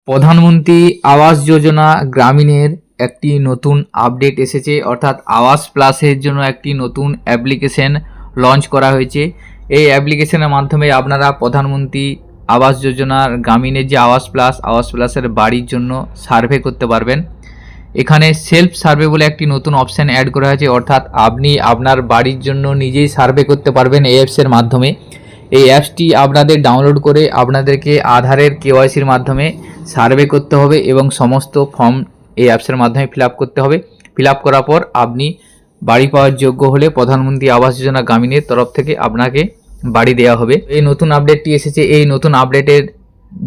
প্রধানমন্ত্রী আবাস যোজনা গ্রামীণের একটি নতুন আপডেট এসেছে, অর্থাৎ আবাস প্লাসের জন্য একটি নতুন অ্যাপ্লিকেশন লঞ্চ করা হয়েছে। এই অ্যাপ্লিকেশনের মাধ্যমে আপনারা প্রধানমন্ত্রী আবাস যোজনার গ্রামীণের যে আবাস প্লাসের বাড়ির জন্য সার্ভে করতে পারবেন। এখানে সেলফ সার্ভে বলে একটি নতুন অপশান অ্যাড করা হয়েছে, অর্থাৎ আপনি আপনার বাড়ির জন্য নিজেই সার্ভে করতে পারবেন এই অ্যাপসের মাধ্যমে। এই অ্যাপসটি আপনাদের ডাউনলোড করে আপনাদেরকে আধারের কেওয়াইসির মাধ্যমে সার্ভে করতে হবে এবং সমস্ত ফর্ম এই অ্যাপসের মাধ্যমে ফিল আপ করতে হবে। ফিল আপ করার পর আপনি বাড়ি পাওয়ার যোগ্য হলে প্রধানমন্ত্রী আবাস যোজনা গ্রামীণের তরফ থেকে আপনাকে বাড়ি দেওয়া হবে। এই নতুন আপডেটটি এসেছে, এই নতুন আপডেটের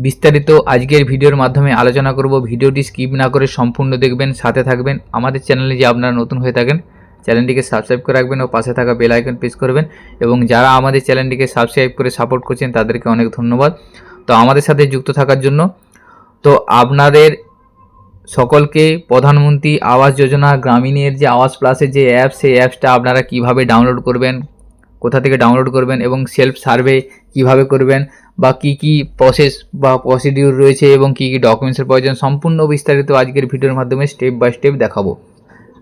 বিস্তারিত আজকের ভিডিওর মাধ্যমে আলোচনা করব। ভিডিওটি স্কিপ না করে সম্পূর্ণ দেখবেন, সাথে থাকবেন। আমাদের চ্যানেলে যে আপনারা নতুন হয়ে থাকেন চ্যানেলটিকে সাবস্ক্রাইব করে রাখবেন ও পাশে থাকা বেল আইকন প্রেস করবেন, এবং যারা আমাদের চ্যানেলটিকে সাবস্ক্রাইব করে সাপোর্ট করছেন তাদেরকে অনেক ধন্যবাদ তো আমাদের সাথে যুক্ত থাকার জন্য। তো আপনাদের সকলকে প্রধানমন্ত্রী আবাস যোজনা গ্রামীণের যে আবাস প্লাসের যে অ্যাপস, সেই অ্যাপসটা আপনারা কিভাবে ডাউনলোড করবেন, কোথা থেকে ডাউনলোড করবেন এবং সেলফ সার্ভে কিভাবে করবেন, বা কি কি প্রসেস বা প্রসিডিউর রয়েছে এবং কি কি ডকুমেন্টসের প্রয়োজন, সম্পূর্ণ বিস্তারিত আজকের ভিডিওর মাধ্যমে স্টেপ বাই স্টেপ দেখাবো।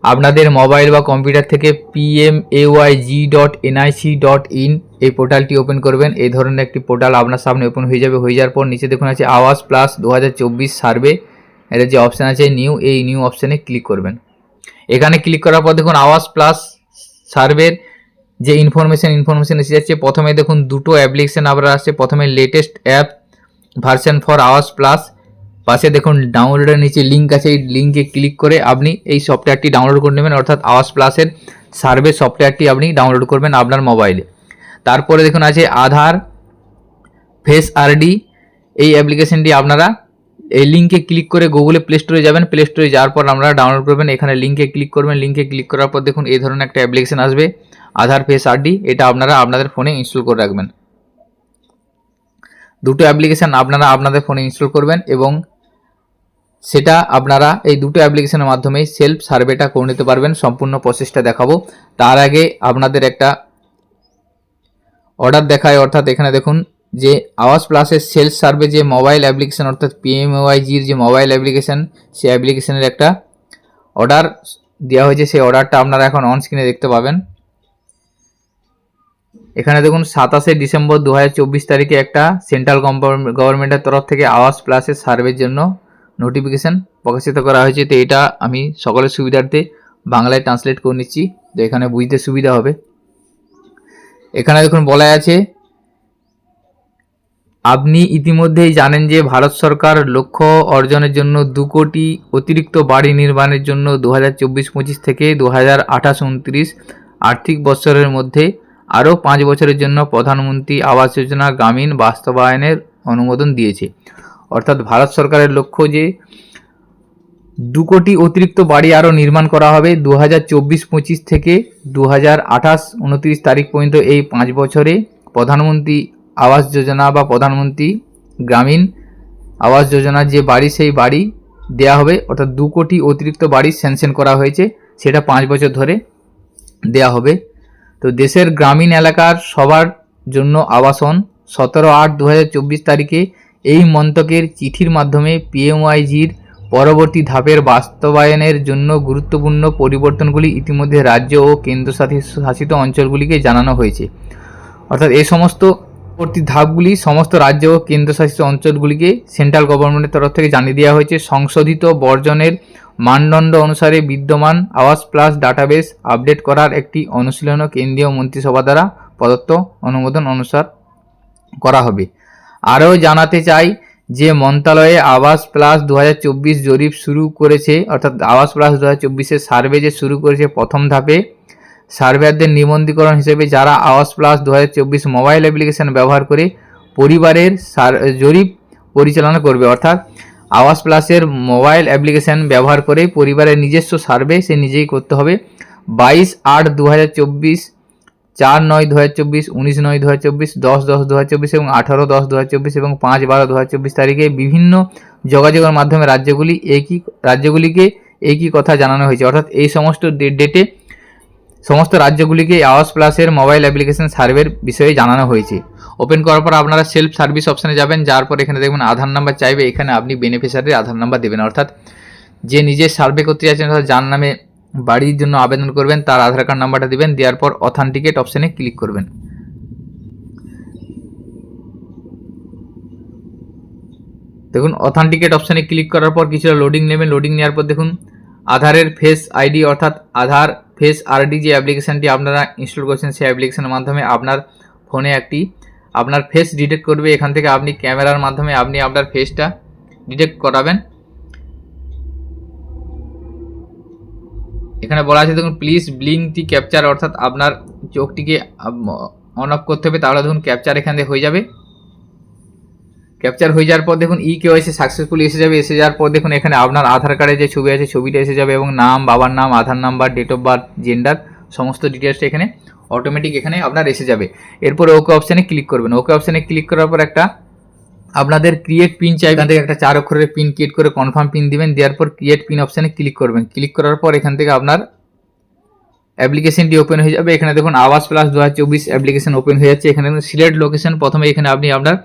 আপনাদের মোবাইল বা কম্পিউটার থেকে pmayg.nic.in এই পোর্টালটি ওপেন করবেন। এই ধরনের একটি পোর্টাল আপনার সামনে ওপেন হয়ে যাবে। হয়ে যাওয়ার পর নিচে দেখুন আছে আবাস প্লাস 2024 সার্ভে, এটা যে অপশান আছে নিউ, এই নিউ অপশানে ক্লিক করবেন। এখানে ক্লিক করার পর দেখুন আবাস প্লাস সার্ভের যে ইনফরমেশন এসে যাচ্ছে। প্রথমে দেখুন দুটো অ্যাপ্লিকেশন আপনার আসছে। প্রথমে লেটেস্ট অ্যাপ ভার্সন ফর আবাস প্লাস, পাশে দেখুন ডাউনলোডের নিচে লিঙ্ক আছে, এই লিঙ্কে ক্লিক করে আপনি এই সফটওয়্যারটি ডাউনলোড করে নেবেন, অর্থাৎ আবাস প্লাসের সার্ভে সফটওয়্যারটি আপনি ডাউনলোড করবেন আপনার মোবাইলে। তারপরে দেখুন আছে আধার ফেস আরডি, এই অ্যাপ্লিকেশনটি আপনারা এই লিঙ্কে ক্লিক করে গুগলে প্লে স্টোরে যাবেন। প্লে স্টোরে যাওয়ার পর আপনারা ডাউনলোড করবেন। এখানে লিঙ্কে ক্লিক করবেন। লিঙ্কে ক্লিক করার পর দেখুন এই ধরনের একটা অ্যাপ্লিকেশন আসবে আধার ফেস আরডি, এটা আপনারা আপনাদের ফোনে ইনস্টল করে রাখবেন। দুটো অ্যাপ্লিকেশন আপনারা আপনাদের ফোনে ইনস্টল করবেন এবং সেটা আপনারা এই দুটো অ্যাপ্লিকেশনের মাধ্যমে সেলফ সার্ভেটা করে নিতে পারবেন। সম্পূর্ণ প্রসেসটা দেখাবো। তার আগে আপনাদের একটা অর্ডার দেখায়, অর্থাৎ এখানে দেখুন যে আবাস প্লাসের সেলফ সার্ভে যে মোবাইল অ্যাপ্লিকেশন, অর্থাৎ PMAYGর যে মোবাইল অ্যাপ্লিকেশন, সেই অ্যাপ্লিকেশনের একটা অর্ডার দেওয়া হয়েছে। সেই অর্ডারটা আপনারা এখন অন স্ক্রিনে দেখতে পাবেন। এখানে দেখুন 27শে ডিসেম্বর 2024 তারিখে একটা সেন্ট্রাল গভর্নমেন্টের তরফ থেকে আবাস প্লাসের সার্ভের জন্য নোটিফিকেশান প্রকাশিত করা হয়েছে। তো এটা আমি সকলের সুবিধার্থে বাংলায় ট্রান্সলেট করে নিচ্ছি, তো এখানে বুঝতে সুবিধা হবে। এখানে দেখুন বলা আছে, আপনি ইতিমধ্যেই জানেন যে ভারত সরকার লক্ষ্য অর্জনের জন্য 2 কোটি অতিরিক্ত বাড়ি নির্মাণের জন্য 2024-25 থেকে 2028-29 আর্থিক বছরের মধ্যে আরও 5 বছরের জন্য প্রধানমন্ত্রী আবাস যোজনা গ্রামীণ বাস্তবায়নের অনুমোদন দিয়েছে। অর্থাৎ ভারত সরকারের লক্ষ্য যে 2 কোটি অতিরিক্ত বাড়ি আরও নির্মাণ করা হবে 2024-25 থেকে 2028-29 তারিখ পর্যন্ত। এই 5 বছরে প্রধানমন্ত্রী আবাস যোজনা বা প্রধানমন্ত্রী গ্রামীণ আবাস যোজনার যে বাড়ি, সেই বাড়ি দেয়া হবে। অর্থাৎ 2 কোটি অতিরিক্ত বাড়ি স্যাংশন করা হয়েছে, সেটা 5 বছর ধরে দেয়া হবে। তো দেশের গ্রামীণ এলাকার সবার জন্য আবাসন 17/8/2024 তারিখে এই মন্ত্রকের চিঠির মাধ্যমে PMAYGর পরবর্তী ধাপের বাস্তবায়নের জন্য গুরুত্বপূর্ণ পরিবর্তনগুলি ইতিমধ্যে রাজ্য ও কেন্দ্রশাসিত অঞ্চলগুলিকে জানানো হয়েছে। অর্থাৎ এই সমস্ত পরবর্তী ধাপগুলি সমস্ত রাজ্য ও কেন্দ্রশাসিত অঞ্চলগুলিকে সেন্ট্রাল গভর্নমেন্টের তরফ থেকে জানিয়ে দেওয়া হয়েছে। সংশোধিত বর্জনের মানদণ্ড অনুসারে বিদ্যমান আবাস প্লাস ডাটাবেস আপডেট করার একটি অনুশীলনও কেন্দ্রীয় মন্ত্রিসভা দ্বারা প্রদত্ত অনুমোদন অনুসার করা হবে। আরও জানাতে চাই যে মন্ত্রণালয়ে আবাস প্লাস 2024 জরিপ শুরু করেছে, অর্থাৎ আবাস প্লাস 2024-এর সার্ভে যে শুরু করেছে। প্রথম ধাপে সার্ভেয়ারদের নিবন্ধীকরণ হিসেবে যারা আবাস প্লাস 2024 মোবাইল অ্যাপ্লিকেশন ব্যবহার করে পরিবারের জরিপ পরিচালনা করবে, অর্থাৎ আবাস প্লাসের মোবাইল অ্যাপ্লিকেশন ব্যবহার করে পরিবারের নিজস্ব সার্ভে সে নিজেই করতে হবে। 22/8/2024, 4/9/2024, 19/9/2024, 10/10/2024 এবং 18/10/2024 এবং 5/12/2024 তারিখে বিভিন্ন যোগাযোগের মাধ্যমে রাজ্যগুলিকে একই কথা জানানো হয়েছে। অর্থাৎ এই সমস্ত ডেটে সমস্ত রাজ্যগুলিকে আবাস প্লাসের মোবাইল অ্যাপ্লিকেশন সার্ভের বিষয়ে জানানো হয়েছে। ওপেন করার পর আপনারা সেলফ সার্ভিস অপশানে যাবেন, যাওয়ার পর এখানে দেখবেন আধার নাম্বার চাইবে। এখানে আপনি বেনিফিশিয়ারির আধার নাম্বার দেবেন, অর্থাৎ যে নিজে সার্ভে করতে যাচ্ছেন অর্থাৎ যার নামে বাড়ির জন্য আবেদন করবেন তার আধার কার্ড নাম্বারটা দিবেন। দেওয়ার পর অথেন্টিকেট অপশানে ক্লিক করবেন। দেখুন অথেন্টিকেট অপশানে ক্লিক করার পর কিছুটা লোডিং নেবেন। লোডিং নেওয়ার পর দেখুন আধারের ফেস আইডি অর্থাৎ আধার ফেস আরডি যে অ্যাপ্লিকেশানটি আপনারা ইনস্টল করেছেন সেই অ্যাপ্লিকেশানের মাধ্যমে আপনার ফোনে একটি আপনার ফেস ডিটেক্ট করবে। এখান থেকে আপনি ক্যামেরার মাধ্যমে আপনি আপনার ফেসটা ডিটেক্ট করাবেন। এখানে বলা আছে দেখুন প্লিজ ব্লিঙ্ক দি ক্যাপচার, অর্থাৎ আপনার চোখটিকে অন অফ করতে হবে, তাহলে দেখুন ক্যাপচার এখান থেকে হয়ে যাবে। ক্যাপচার হয়ে যাওয়ার পর দেখুন কেওয়াইসি সাকসেসফুলি এসে যাবে। এসে যাওয়ার পর দেখুন এখানে আপনার আধার কার্ডে যে ছবি আছে ছবিটা এসে যাবে এবং নাম, বাবার নাম, Aadhaar number, date of birth, gender সমস্ত ডিটেলসটা এখানে অটোমেটিক এখানে আপনার এসে যাবে। এরপরে ওকে অপশানে ক্লিক করবেন। ওকে অপশানে ক্লিক করার পর একটা আপনাদের ক্রিয়েট পিন চাইবে, এখান থেকে একটা 4 অক্ষরের পিন ক্রিয়েট করে কনফার্ম পিন দিবেন। দেওয়ার পর ক্রিয়েট পিন অপশানে ক্লিক করবেন। ক্লিক করার পর এখান থেকে আপনার অ্যাপ্লিকেশনটি ওপেন হয়ে যাবে। এখানে দেখুন আবাস প্লাস 2024 অ্যাপ্লিকেশন ওপেন হয়ে যাচ্ছে। এখানে সিলেক্ট লোকেশন, প্রথমে এখানে আপনি আপনার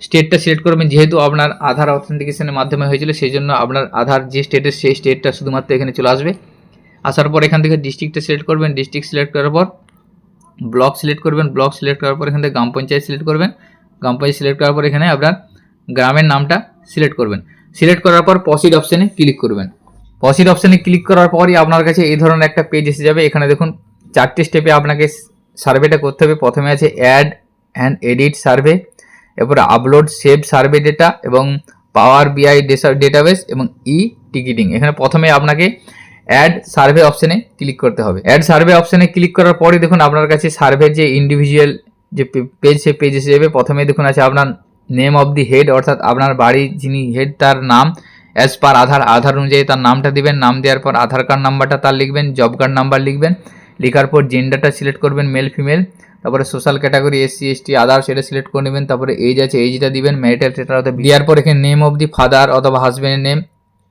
স্টেটটা সিলেক্ট করবেন। যেহেতু আপনার আধার অথেন্টিকেশনের মাধ্যমে হয়েছিল সেই জন্য আপনার আধার যে স্টেটের সেই স্টেটটা শুধুমাত্র এখানে চলে আসবে। আসার পর এখান থেকে ডিস্ট্রিক্টটা সিলেক্ট করবেন। ডিস্ট্রিক্ট সিলেক্ট করার পর ব্লক সিলেক্ট করবেন। ব্লক সিলেক্ট করার পর এখান থেকে গ্রাম পঞ্চায়েত সিলেক্ট করবেন। গ্রাম পঞ্চায়েত সিলেক্ট করার পর এখানে আপনার গ্রামের নামটা সিলেক্ট করবেন। সিলেক্ট করার পর প্রসিড অপশানে ক্লিক করবেন। প্রসিড অপশানে ক্লিক করার পরই আপনার কাছে এই ধরনের একটা পেজ এসে যাবে। এখানে দেখুন 4টে স্টেপে আপনাকে সার্ভেটা করতে হবে। প্রথমে আছে অ্যাড অ্যান্ড এডিট সার্ভে, এরপরে আপলোড সেভ সার্ভে ডেটা এবং পাওয়ার বিআই ডেটাবেস এবং টিকিটিং। এখানে প্রথমে আপনাকে অ্যাড সার্ভে অপশানে ক্লিক করতে হবে। অ্যাড সার্ভে অপশানে ক্লিক করার পরই দেখুন আপনার কাছে সার্ভের যে ইন্ডিভিজুয়াল যে পেজ সেই পেজ এসে যাবে। প্রথমে দেখুন আছে আপনার নেম অফ দি হেড, অর্থাৎ আপনার বাড়ির যিনি হেড তার নাম অ্যাজ পার আধার অনুযায়ী তার নামটা দিবেন। নাম দেওয়ার পর আধার কার্ড নাম্বারটা তার লিখবেন, জব কার্ড নাম্বার লিখবেন। লেখার পর জেন্ডারটা সিলেক্ট করবেন, মেল ফিমেল। তারপরে social category SC ST others সেটা সিলেক্ট করে নেবেন। তারপরে এজ আছে এইজটা দিবেন, ম্যারিটাল স্ট্যাটাস অর্থাৎ দেওয়ার পর এখানে নেম অফ দি ফাদার অথবা হাজব্যান্ডের নেম,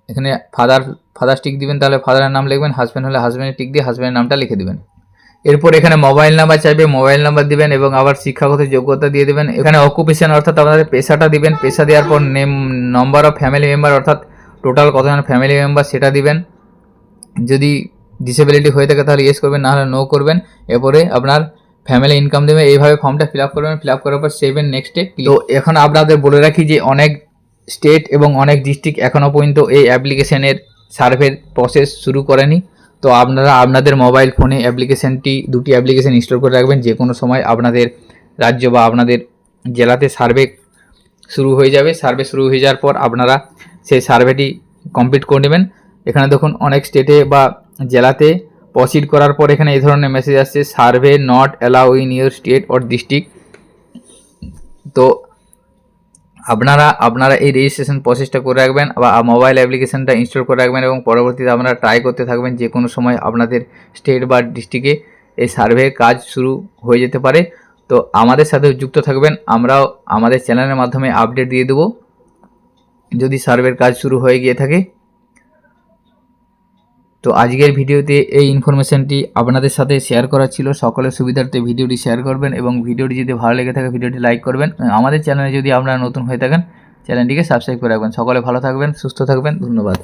এখানে ফাদার টিক দিবেন, তাহলে ফাদারের নাম লিখবেন। হাজব্যান্ড হলে হাজব্যান্ডের টিক দিয়ে হাজব্যান্ডের নামটা লিখে দেবেন। এরপর এখানে মোবাইল নাম্বার চাইবে, মোবাইল নাম্বার দিবেন এবং আবার শিক্ষাগত যোগ্যতা দিয়ে দেবেন। এখানে অকুপেশন অর্থাৎ আপনাদের পেশাটা দিবেন। পেশা দেওয়ার পর name, number of family member অর্থাৎ টোটাল কতজন ফ্যামিলি মেম্বার সেটা দিবেন। যদি ডিসেবিলিটি হয়ে থাকে তাহলে ইয়েস করবেন, না হলে নো করবেন। এরপরে আপনার ফ্যামিলি ইনকাম দেবেন। এইভাবে ফর্মটা ফিল আপ করবেন। ফিল আপ করার পর সেভ এন্ড নেক্সটে। তো এখন আপনাদের বলে রাখি যে অনেক স্টেট এবং অনেক ডিস্ট্রিক্ট এখনও পর্যন্ত এই অ্যাপ্লিকেশনের সার্ভের প্রসেস শুরু করেনি। তো আপনারা আপনাদের মোবাইল ফোনে দুটি অ্যাপ্লিকেশন ইনস্টল করে রাখবেন। যে কোনো সময় আপনাদের রাজ্য বা আপনাদের জেলাতে সার্ভে শুরু হয়ে যাবে। সার্ভে শুরু হয়ে যাওয়ার পর আপনারা সেই সার্ভেটি কমপ্লিট করে নেবেন। এখানে দেখুন অনেক স্টেটে বা জেলাতে প্রসিড করার পর এখানে এই ধরনের মেসেজ আসছে, survey not allow in your state or district. তো আপনারা এই রেজিস্ট্রেশন প্রসেসটা করে রাখবেন বা মোবাইল অ্যাপ্লিকেশনটা ইনস্টল করে রাখবেন এবং পরবর্তীতে আপনারা ট্রাই করতে থাকবেন। যে কোনো সময় আপনাদের স্টেট বা ডিস্ট্রিক্টে এই সার্ভের কাজ শুরু হয়ে যেতে পারে। তো আমাদের সাথে যুক্ত থাকবেন, আমরাও আমাদের চ্যানেলের মাধ্যমে আপডেট দিয়ে দেবো যদি সার্ভের কাজ শুরু হয়ে গিয়ে থাকে। তো আজকের ভিডিওতে এই ইনফরমেশনটি আপনাদের সাথে শেয়ার করা ছিল। সকলের সুবিধার্থে ভিডিওটি শেয়ার করবেন এবং ভিডিওটি যদি ভালো লেগে থাকে ভিডিওটি লাইক করবেন। আমাদের চ্যানেলে যদি আপনারা নতুন হয়ে থাকেন চ্যানেলটিকে সাবস্ক্রাইব করে রাখবেন। সকলে ভালো থাকবেন, সুস্থ থাকবেন, ধন্যবাদ।